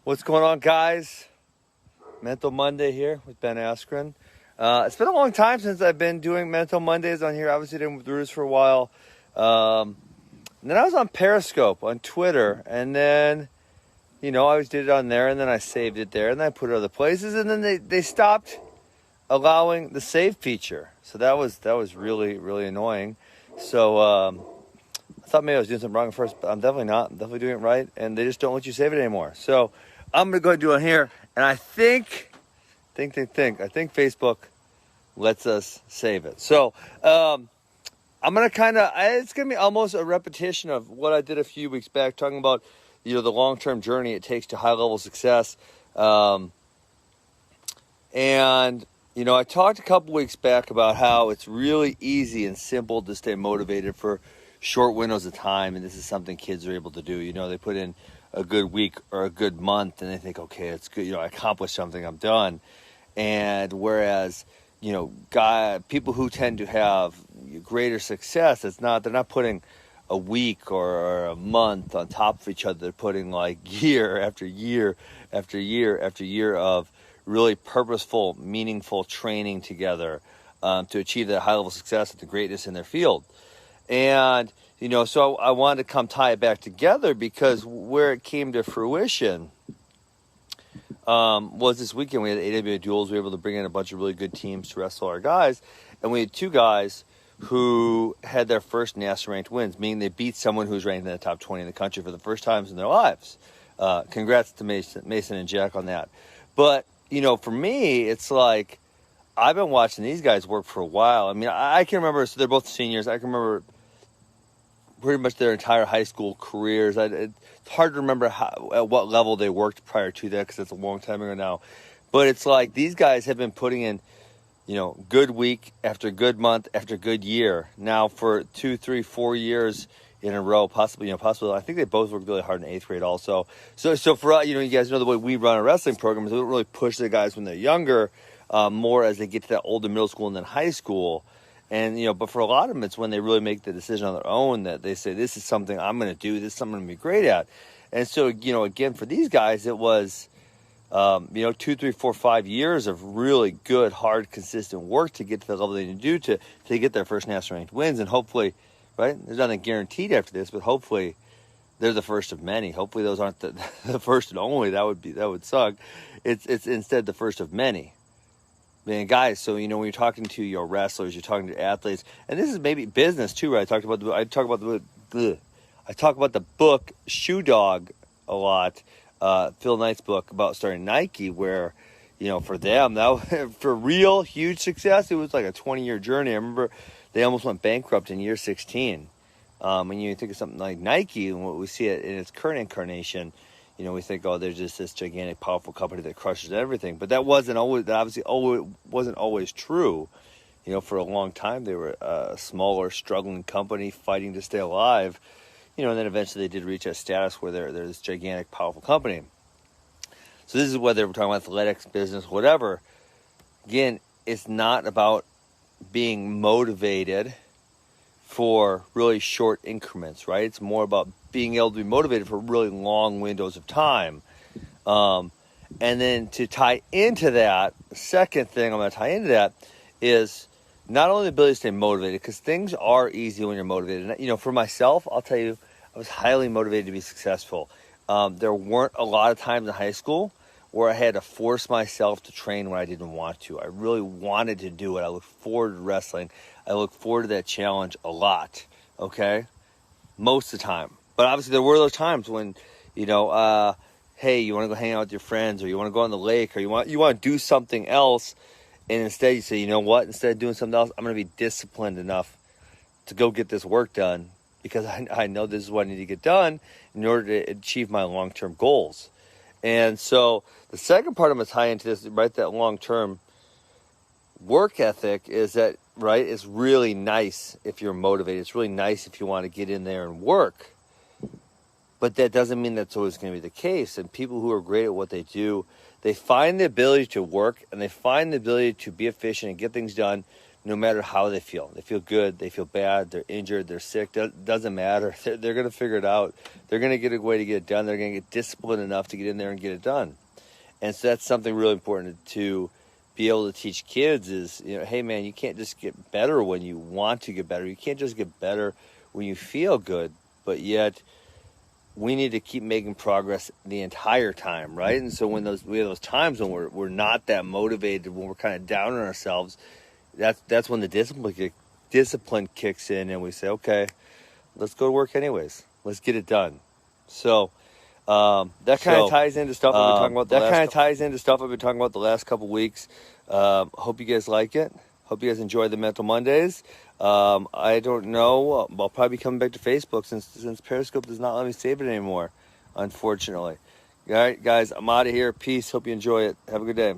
What's going on, guys? Mental Monday here with Ben Askren. It's been a long time since I've been doing Mental Mondays on here. Obviously, did with Bruce for a while. And then I was on Periscope on Twitter, and then I always did it on there, and then I saved it there, and then I put it other places, and then they stopped allowing the save feature. So that was really, really annoying. So I thought maybe I was doing something wrong at first, but I'm definitely not. I'm definitely doing it right, and they just don't let you save it anymore. So I'm going to go ahead and do it here, and I think Facebook lets us save it. So I'm going to it's going to be almost a repetition of what I did a few weeks back, talking about, the long-term journey it takes to high-level success. And, I talked a couple weeks back about how it's really easy and simple to stay motivated for short windows of time, and this is something kids are able to do. They put in a good week or a good month, and they think, okay, it's good. I accomplished something, I'm done. And whereas, people who tend to have greater success, they're not putting a week or a month on top of each other. They're putting like year after year after year after year of really purposeful, meaningful training together to achieve that high level success and the greatness in their field. And, so I wanted to come tie it back together, because where it came to fruition was this weekend. We had AWA duels. We were able to bring in a bunch of really good teams to wrestle our guys. And we had two guys who had their first NASA ranked wins, meaning they beat someone who's ranked in the top 20 in the country for the first times in their lives. Congrats to Mason and Jack on that. But, for me, it's like I've been watching these guys work for a while. I mean, I can remember, so they're both seniors. I can remember pretty much their entire high school careers. It's hard to remember at what level they worked prior to that, because it's a long time ago now. But it's like these guys have been putting in, good week after good month after good year now for 2, 3, 4 years in a row, possibly. I think they both worked really hard in 8th grade also. So for us, you guys know the way we run a wrestling program is we don't really push the guys when they're younger, more as they get to that older middle school and then high school. And, but for a lot of them, it's when they really make the decision on their own that they say, this is something I'm going to do. This is something I'm going to be great at. And so, again, for these guys, it was, 2, 3, 4, 5 years of really good, hard, consistent work to get to the level they need to do to get their first national ranked wins. And hopefully, right, there's nothing guaranteed after this, but hopefully they're the first of many. Hopefully those aren't the first and only. That would suck. It's instead the first of many. Man, guys, so when you're talking to your wrestlers, you're talking to athletes, and this is maybe business too, right? I talk about the book Shoe Dog a lot, Phil Knight's book about starting Nike, where for them for real huge success, it was like a 20-year journey. I remember they almost went bankrupt in year 16. When you think of something like Nike and what we see it in its current incarnation, we think, oh, there's just this gigantic, powerful company that crushes everything. But that obviously wasn't always true. For a long time, they were a smaller, struggling company fighting to stay alive. And then eventually they did reach a status where they're this gigantic, powerful company. So this is whether we're talking about athletics, business, whatever. Again, it's not about being motivated for really short increments, right? It's more about being able to be motivated for really long windows of time. And then to tie into that, the second thing I'm going to tie into that is not only the ability to stay motivated, because things are easy when you're motivated. For myself, I'll tell you, I was highly motivated to be successful. There weren't a lot of times in high school where I had to force myself to train when I didn't want to. I really wanted to do it. I looked forward to wrestling. I look forward to that challenge a lot, okay? Most of the time. But obviously there were those times when, hey, you want to go hang out with your friends, or you want to go on the lake, or you want to do something else, and instead you say, you know what, instead of doing something else, I'm going to be disciplined enough to go get this work done, because I know this is what I need to get done in order to achieve my long-term goals. And so the second part I'm going to tie into this, right, that long-term work ethic is that, right, it's really nice if you're motivated. It's really nice if you want to get in there and work. But that doesn't mean that's always going to be the case. And people who are great at what they do, they find the ability to work, and they find the ability to be efficient and get things done no matter how they feel. They feel good, they feel bad, they're injured, they're sick, doesn't matter. They're going to figure it out. They're going to get a way to get it done. They're going to get disciplined enough to get in there and get it done. And so that's something really important to be able to teach kids is, hey man, you can't just get better when you want to get better. You can't just get better when you feel good, but yet we need to keep making progress the entire time, right? And so when we have those times when we're not that motivated, when we're kind of down on ourselves, that's when the discipline kicks in, and we say, okay, let's go to work anyways. Let's get it done. So that kind of ties into stuff I've been talking about the last couple weeks. Hope you guys like it. Hope you guys enjoy the Mental Mondays. I don't know. I'll probably be coming back to Facebook since Periscope does not let me save it anymore, unfortunately. All right, guys, I'm out of here. Peace. Hope you enjoy it. Have a good day.